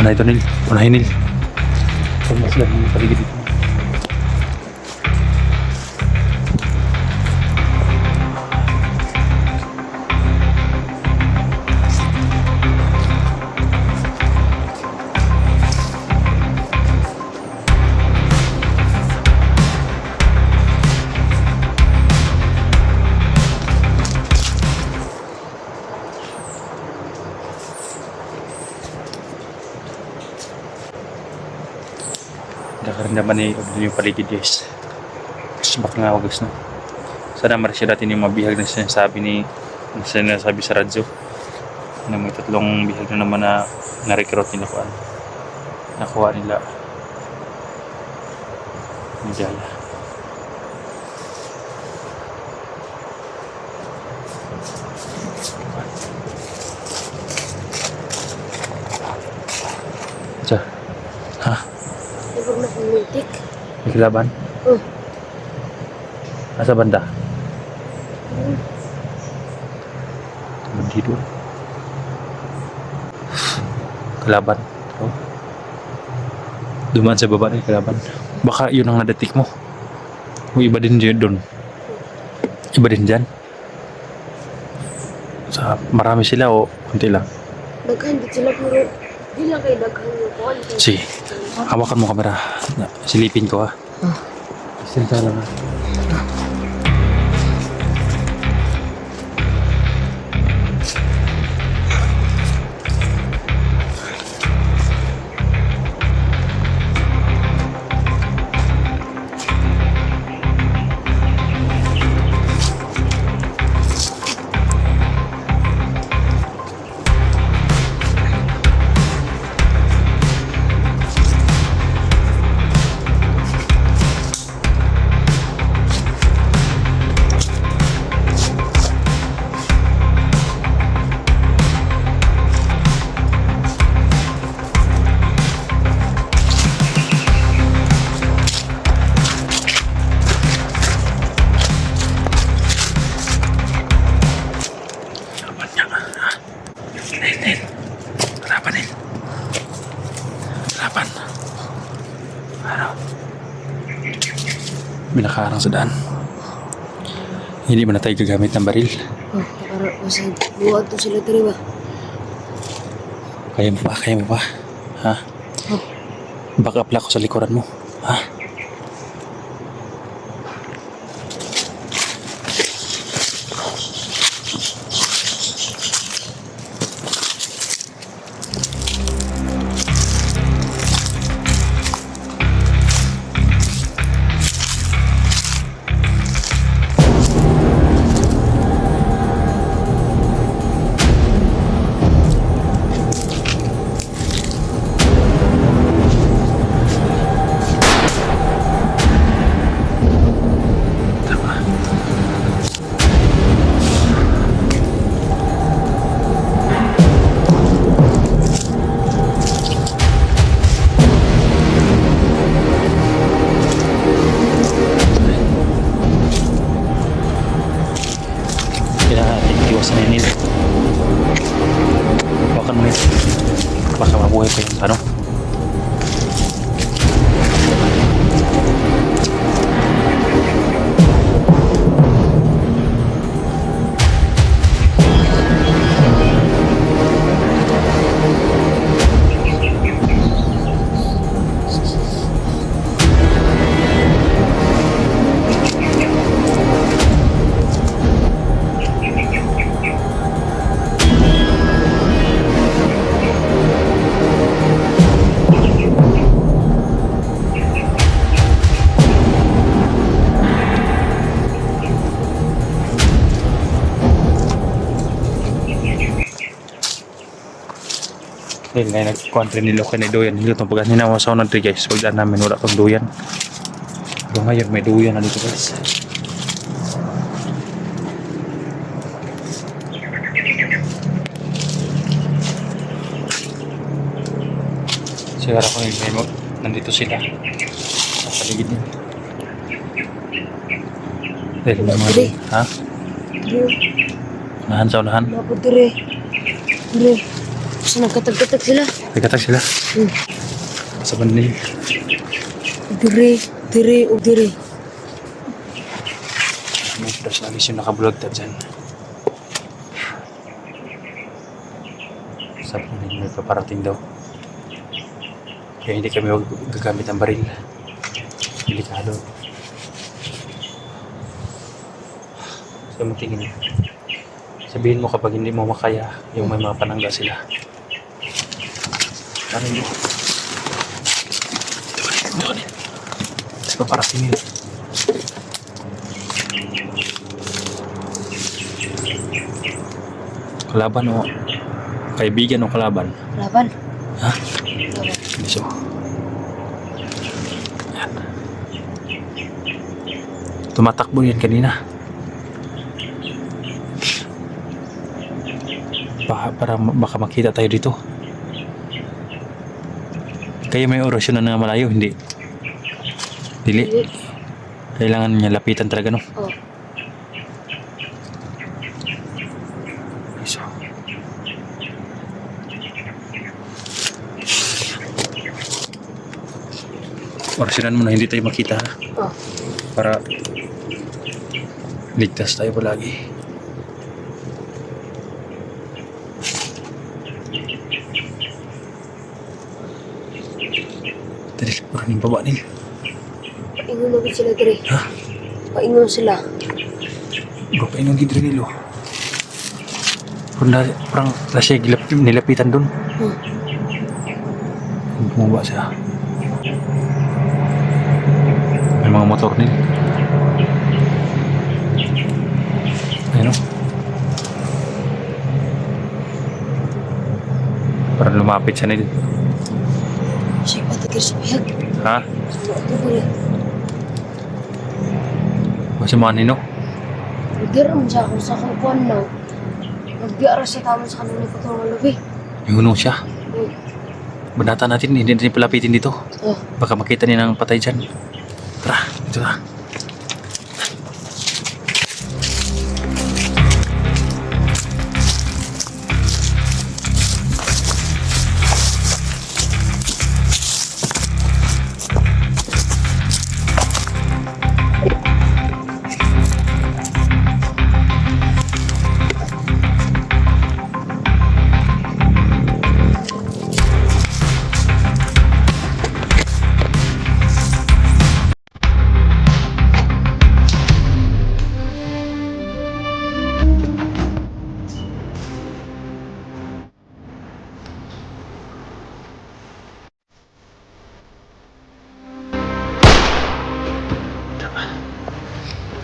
Una ito, Nil. Unahin, Nil. Huwag mas lang yung paligid dito. Nakaramdaman ni Odin yung paligid, guys. Gusto baka nga guys, no? Sana ma-share natin yung mabihag na sinasabi sa radyo na may 3 bihag na naman na na-recruit nila kuan. Nakuha nila ni Jaya. Diya. Ha? Huwag na pumuntik. May kilaban? Asa banda? Dito. Kalaban. Oh. Dumaan sa baba na yung kalaban. Baka yun ang nadatik mo. O iba din dyan doon. Iba din dyan. Marami sila o kunti lang. Daghan di sila pero di lang kayo daghan yung kuhan. Sige. Hawakan mo kamera. Silipin ko ha. Sinta lang ha. May nakaharang sa daan. Hindi mo na tayo gagamit ng baril. Para kasi buwag to sila tiri ba? Kaya mo pa? Kaya mo pa? Ha? Back up lang ako sa likuran mo. Ha? Iwasan na yun. Bakan mo yun. Baka mabuhay pa yung ano. Dahil nga nag-country nilo ka ni Duyan. Hilo itong pagkat ninawasaw na ito guys. Pagdaan namin wala itong Duyan. Pero ngayon may Duyan na dito guys. Sigara ko yung nandito sila. Sa paligid niya. Dahil mga ha? Unahan sa unahan. Mapod tiri. Tiri. Tapos nagkatag-katag sila. Nagkatag sila. Hmm. Sa bandil. Dire, dire, o dire. May flash alis yung nakabulagtad dyan. Sabi nila may paparating daw. Kaya hindi kami gagamit ng baril. Delikado. So mo tingin. Sabihin mo kapag hindi mo makaya, yung may mga panangga sila. Ano yun? Ito. Tapos paparating nila. Kalaban o kaibigan o kalaban? Laban. Ha? Laban. So, yan. Tumatakbo yan kanina. Para baka makita tayo dito. Kayo may orasyon na malayo, hindi? Dili. Dili. Kailangan niya lapitan talaga, no? Oh. So, orasyonan mo na hindi tayo makita, ha? Oh. Para ligtas tayo palagi. Dali, parang yung baba nila. Paingon na gid sila dire. Ha? Paingon sila. Bro, painong gidri nilo. Parang nasa nilapitan dun. Hmm. Bumaba siya. May mga motor nila. Ayun o. Parang lumapit siya nila. Siya patikir sa bihag. Ha? Ito ko rin. Kasi mga nino. Nagdira man siya kung sa kukuan na. Nagbiara siya tama sa kanila patulong labi. Yung siya. Hmm. Banata natin, hindi natin palapitin dito. Oh. Baka makita niya ng patay dyan. Tara, ito na.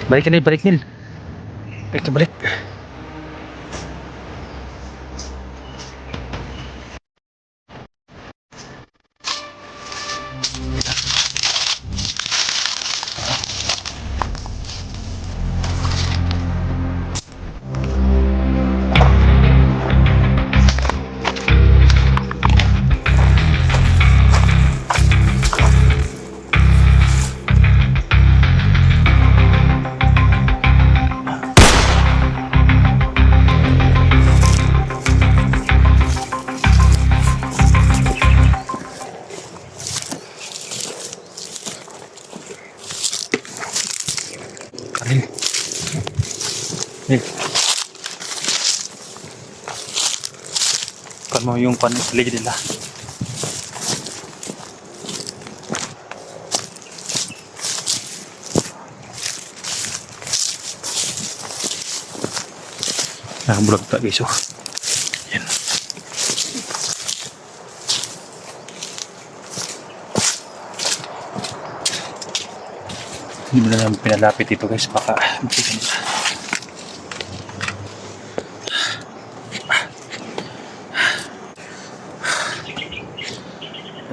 Balik Nil, balik Nil. Balik na balik. Nil. Nil. Kan mo yung paligid nila. Nakabulag tak guys, oh. Yan. Hindi mo na namin pinalapit ito guys, baka makita nila.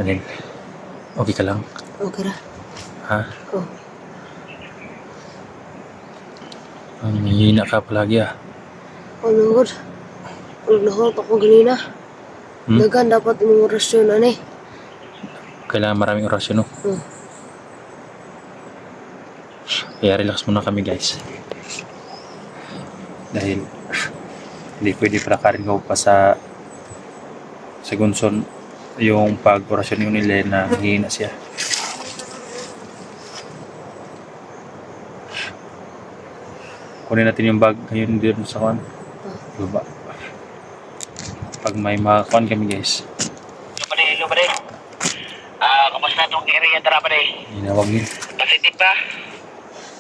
Anin, okay ka lang? Okay ra. Ha? Oh. Ang hihina ka palagi ah. Oh Lord. Ang lahot ako ganina. Dagan dapat imong orasyon ani. Kailangan maraming orasyon, no? Kaya relax muna kami guys. Dahil hindi pwede palakarin ko pa sa sa Gunson, yung pag-orasyon yun nila na hihina siya. Kunin natin yung bag ngayon dito sa kuan. Baba. Pag may makakuan kami guys. Hello, pare. Kamusta itong area tara, pare? Hinawag nila. Positive ba?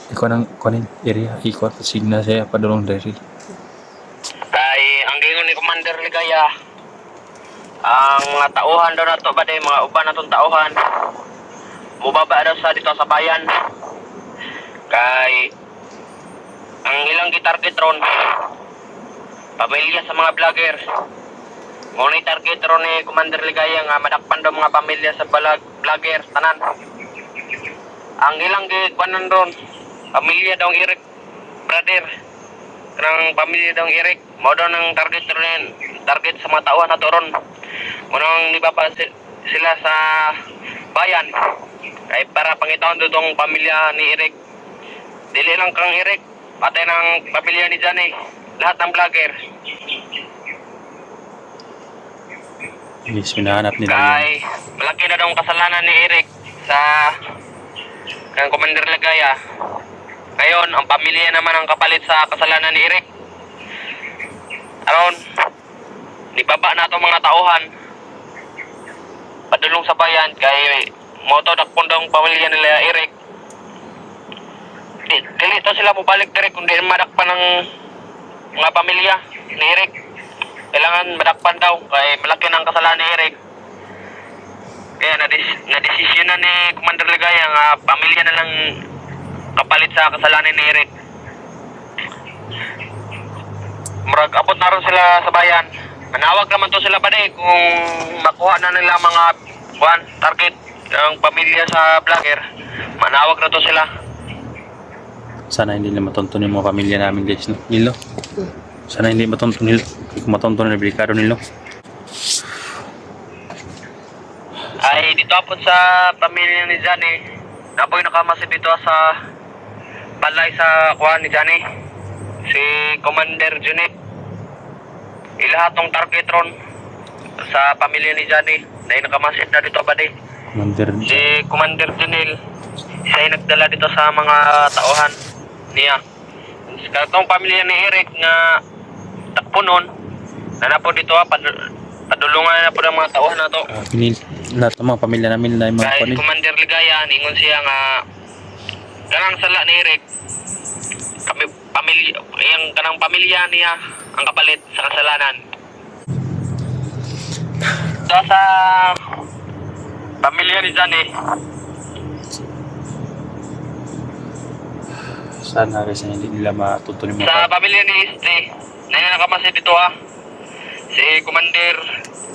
Ikaw nang kunin area. Ikaw at signa siya padulong dari. Kay, ang gingon ni Commander Ligaya, ang mga tauhan daw na to, pare, mga uban na itong tauhan, mubaba daw sa dito sa bayan. Kay, ang ilang gitarget ron, pamilya sa mga vlogger. Ngunit target ron ni Commander Ligaya nga madakpan daw mga pamilya sa vlogger, tanan. Ang ilang gikwanan ron, pamilya daw Eric, brother. Kanang pamilya daw Eric, mo daw ng target ron, target sa mga tauhan na to ron. Munang nibaba sila sa bayan. Kay para pangitaon daw tong pamilya ni Eric. Dili lang kang Eric, pati ng pamilya ni Johnny, lahat ng vlogger. Yes, minahanap nila yun. Kay malaki na daw ang kasalanan ni Eric sa kang Commander Ligaya. Ngayon, ang pamilya naman ang kapalit sa kasalanan ni Eric. Aron, nibaba na itong mga tauhan padulong sa bayan kay moto dakpon daw ang pamilya nila Eric. Dili to sila mubalik direct kundi madakpan ng mga pamilya ni Eric. Kailangan madakpan daw kay malaki ng kasalanan ni Eric. Kaya na-desisyon na ni Commander Ligaya nga pamilya na lang kapalit sa kasalanan ni Eric. Murag abot na rin sila sa bayan. Manawag naman to sila pa kung makuha na nila mga target ang pamilya sa vlogger. Manawag na to sila. Sana hindi na matonton yung mga pamilya namin guys, no? Nilo. Sana hindi matonton nilo. Kung matonton na delikado nilo. Ay, dito po sa pamilya ni Johnny, napoy nakamasid dito sa balay sa kuha ni Johnny. Si Commander Junit. Ilahat ng target ron sa pamilya ni Johnny. Dahil nakamasid na dito ba Si Commander Junil, siya ay nagdala dito sa mga tauhan niya. Katong pamilya ni Eric nga takpo nun, na po dito padulungan na po ng mga tauhan na to. Lahat ng mga pamilya namin na yung mga Kahit panin. Commander Ligaya, ningon siya nga kanang sala ni Eric, kami pamilya, yung kanang pamilya niya ang kapalit sa kasalanan. So sa pamilya ni Johnny, Sana guys hindi nila matuto yung sa mga pamilya ni Este, na nakamasid dito si Commander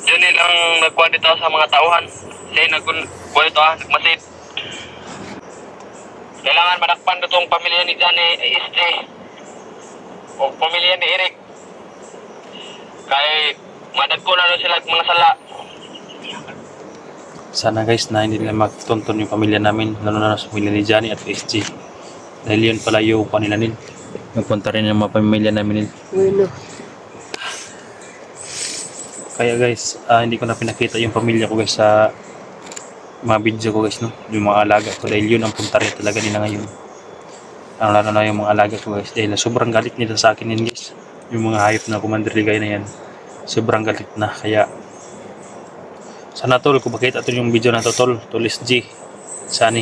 Johnny lang nagkuha dito sa mga tauhan. Siya nagkuha dito nagmasid. Kailangan madakpan dito ang pamilya ni Johnny Este o pamilya ni Eric. Kay madagko na doon sila mga sala. Sana guys na hindi nila magtuntun yung pamilya namin, lalo na sa pamilya ni Johnny at SG. Dahil yun pala yung kanila nil. Nagpunta rin yung mga pamilya namin nil. Bueno. Kaya guys, hindi ko na pinakita yung pamilya ko guys sa mga video ko guys, no? Yung mga alaga ko dahil yun ang punta rin talaga nila ngayon. Ang lalo na yung mga alaga ko guys dahil sobrang galit nila sa akin yun guys. Yung mga hayop na Commander Ligaya na yan, sobrang galit na. Kaya sana tol, kung makita ito yung video na to tol SG, Sani,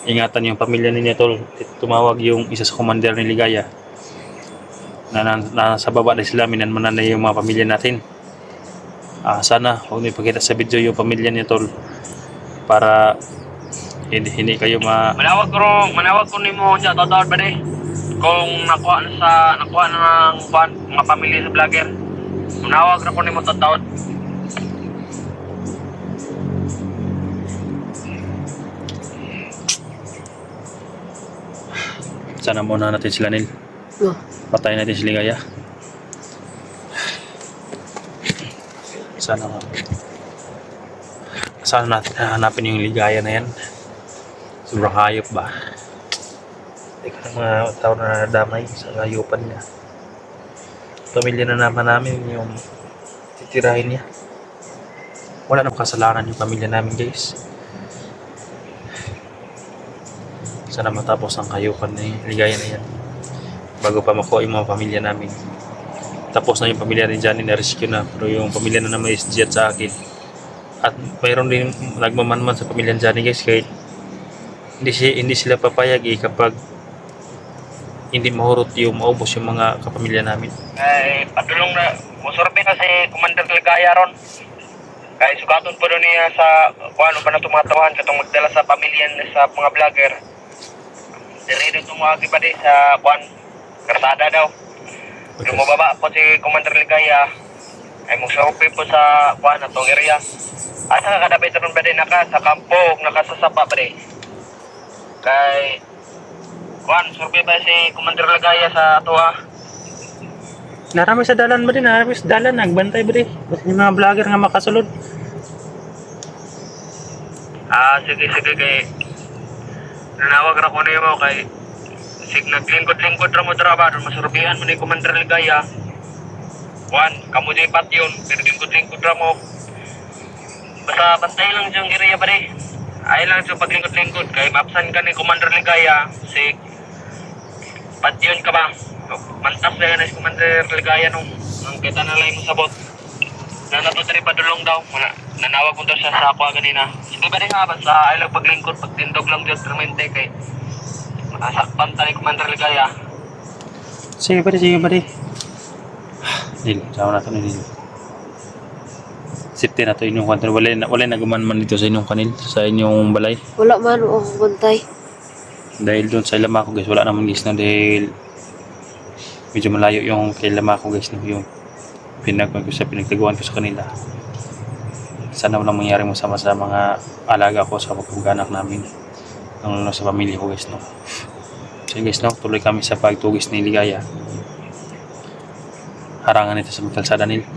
ingatan yung pamilya ninyo tol. Tumawag yung isa sa Commander ni Ligaya na nasa baba na sila, minanmanan na yung mga pamilya natin. Sana huwag niyo ipakita sa video yung pamilya niya tol para hindi kayo Manawag ko nimo sa totoo ba kung nakuha na ng mga pamilya sa vlogger. Manawag na ko nimo totoo. sana muna natin sila nil. No. Patayin natin si Ligaya. Sana natin hanapin yung Ligaya na yan. Sobrang hayop ba? Teka ng mga tao na nadamay sa hayupan niya. Pamilya na naman namin yung titirahin niya. wala namang kasalanan yung pamilya namin guys. Sana matapos ang kayupan ni Ligaya na yan bago pa makuha yung mga pamilya namin. Tapos na yung pamilya ni Johnny, na-rescue na, pero yung pamilya na naman is jet sa akin. At mayroon din nagmamanman sa pamilya ni Johnny guys, kahit hindi sila papayag kapag hindi mahurot yung maubos yung mga kapamilya namin. Ay, padulong na, musurbe na si Commander Ligaya ron. Kaya sugaton po doon niya sa kung ano pa na tumatawahan katong magdala sa pamilya sa mga vlogger. Diredo tumawagi pa di sa kuan karsada daw. Yung mababa po si Commander Ligaya ay musurbe po sa kuan atong area. Asa ka kadabit ron ba di naka sa kampo, nakasasapa pa di. Kay kuan surbe ba si Commander Ligaya sa ato Narami sa dalan ba din, narami sa dalan, nagbantay ba din. Basta yung mga vlogger nga makasulod. Sige kay nanawag ra ko na mo kay sig naglingkod-lingkod ra mo draba doon masurbihan mo ni Commander Ligaya. Juan, kamo di patyon, pero lingkod-lingkod ra mo. Basta bantay lang yung area ba di. Ay lang yung paglingkod-lingkod kay mapsan ka ni Commander Ligaya, sig patyon ka ba? Mantas na si Commander Ligaya nung ang kita na lang mo sabot. Nanatutri pa dulong daw. Nanawag mo daw siya sa ako kanina. Hindi ba rin nga ba sa ilang paglingkod, pagtindog lang Diyos permente kay masakpan tayo Commander Ligaya. Sige ba di. Dil, sama na ito ni Dil. Safety na ito inyong kanil. Wala nagaman dito sa inyong kanil, sa inyong balay. Wala man o akong bantay. Dahil doon sa Lamako guys, wala naman guys na dahil medyo malayo yung kay Lamako guys, no? Yung pinagtaguan ko sa kanila. Sana walang mangyari masama sa mga alaga ko sa pagpag-anak namin ng sa pamilya ko guys, no? So guys, no, tuloy kami sa pagtugis ni Ligaya. Harangan ito sa kalsada nila.